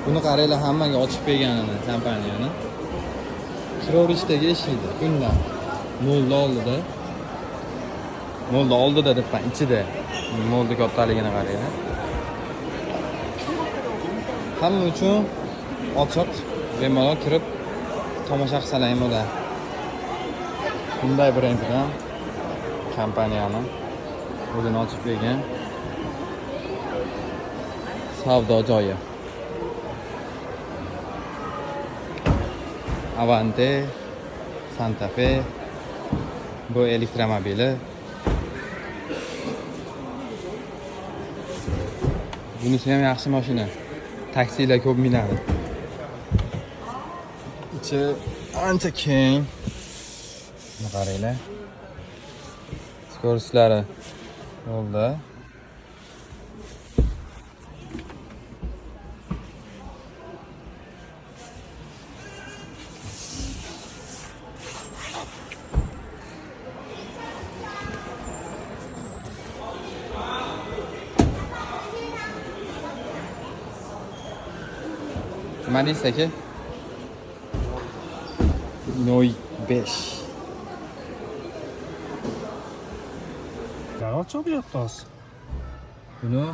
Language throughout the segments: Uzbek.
Buni qaranglar, hammaga ochib berganini kompaniyani. Kirorishdagi ishlaydi. Bundan molda oldida. Molda oldida debman, ichida. Molda kattaligini qaranglar. Hamma uchun ochiq, bemalol kirib tomosha qilsalar ham bo'ladi. Bunday brenddan kompaniyani o'zini ochib bergan savdo joyi. Avante, Santa Fe, bu elektromobili. Bunisi ham yaxshi mashina. Taksilar ko'p minadi. Ichi ancha keng. Buni qaranglar. Skoroslari yo'lda. Nima deysiz aka? 05. Garov cho'kyapti hozir. Buni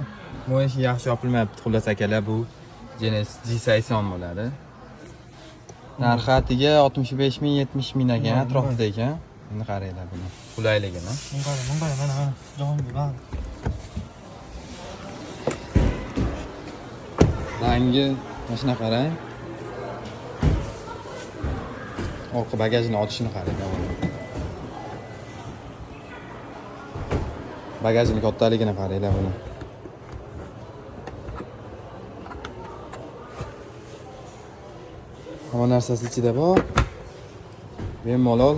bu ish yaxshi yopilmayapti, xullas akalar, bu Genesis G80 bo'ladi. Narxi atiga 65 ming, 70 ming ekan, atrofida ekan. Endi qaranglar buni. Qulayligini. Bunday mana jonli band. Rangi mashina qarang. Orqa bagajini ochishini qaranglar. Bagajini kattaligini qaranglar buni. Hamma narsasi ichida bor. Bemalol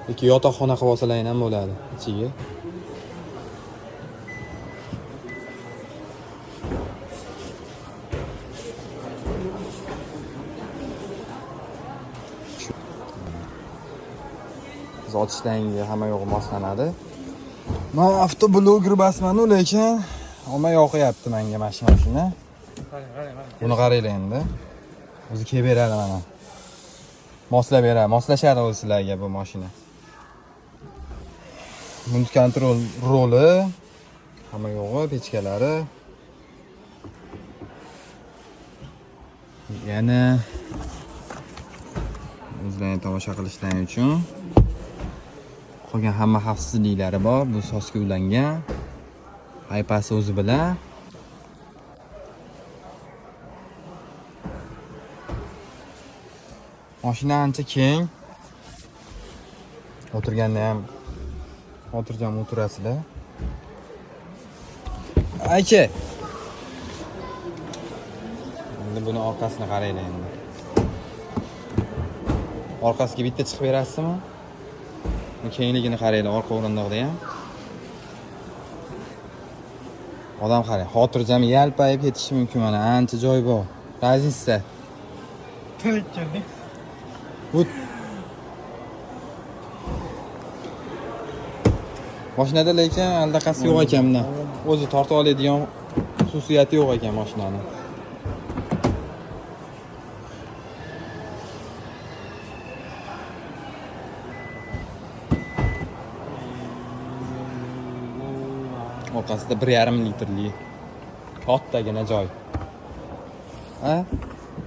yoki yotoqxona qilib olsalar ham bo'ladi ichiga. Ochishdangi hamma yo'g'i moslanadi. Men avtobloger basman, lekin olma yoqyapti menga mashina. Buni qaranglar endi. O'zi kelib beradi mana. Moslab beradi. Moslashadi o'zi sizlarga bu mashina. Buni kontrol roli, hamma yo'g'i, pechkalari. Yana o'zlarini tomosha qilishlari uchun qolgan hamma xavfsizliklari bor. Bu sosga ulangan. Aypasi o'zi bilan. Mashina ancha keng. O'tirganda ham xotirjam o'tirasizlar. Aka. Endi buni orqasini qaranglar endi. Orqasiga bitta chiqib berasizmi? Kengligini qaranglar, orqa o'rindiqda ham. Odam qarang, xotirjam yalpayib ketishi mumkin mana, ancha joy bor. Razisa. Tilkirdik. Bu mashinada lekin allaqasi yo'q ekan bundan. O'zi tortib oladigan xususiyati yo'q ekan mashinani. Orqasida 1,5 litrli kattagina joy. Ha?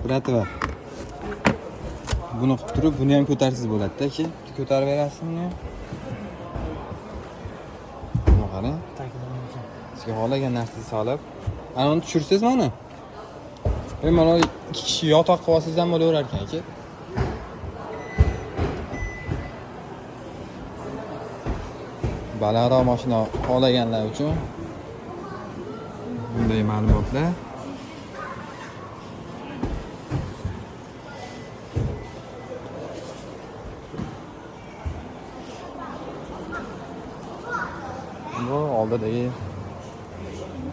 Biratva. Buni qilib turib, buni ham ko'tarsiz bo'ladi-da, aka. Ko'tarib berasizmi? Buni qarang. Sizga xohlagan narsani solib, ana uni tushirsiz mana. Bemalol 2 kishi yotoq qilib olsangiz ham bo'laverar ekan, aka. Balandroq mashina xohlaganlar uchun bunday ma'lumotlar. Bu oldidagi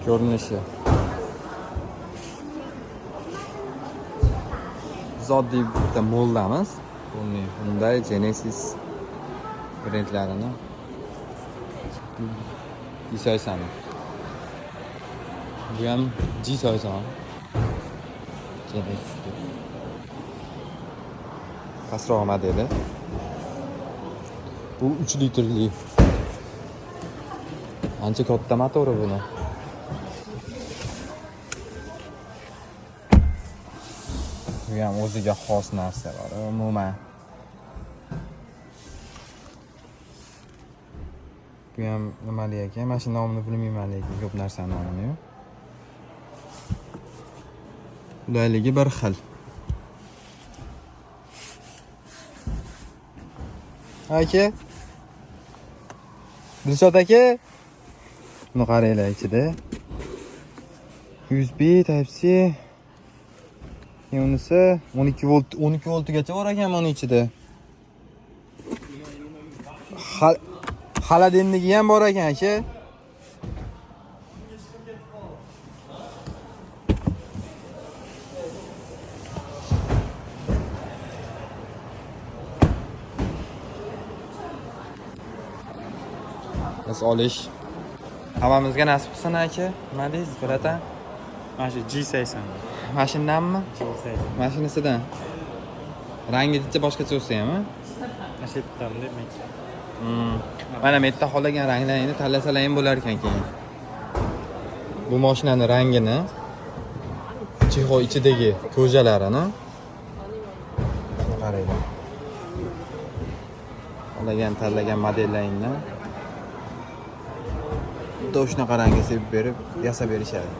ko'rinishi. Biz oddiy bitta moldamiz. Bunday Genesis brendlarini G80. Bu ham G80. Genesis. Pastroq modeli. Bu 3 litrli. Ancha katta motori buni. Bu ham o'ziga xos narsalar, umuman. Bu ham nimali ekan? Mashina nomini bilmayman lekin ko'p narsani nomini. Qulayligi bir xil. Aka. Dilshod aka. Buni qaranglar ichida. USB Type-C. Unisi 12 volt, 12 voltgacha bor ekan buni ichida. Xolodilnigi ham bor ekan aka. Biz olish hammamizga nasib qilsin aka. Nima deysiz, bratan? Mana shu G80. Mashindanmi? G80. Mashinasidan. Rangicha boshqacha bo'lsa ham, a? Mana shu yerdan demak. Mana bu yerda xohlagan ranglaringni tanlasalar ham bo'lar ekan keyin. Bu mashinaning rangini, chexo ichidagi ko'jalarini qaranglar. Xohlagan tanlagan modellaringdan xudo shunaqa rangga sepib berib, yasab berishadi.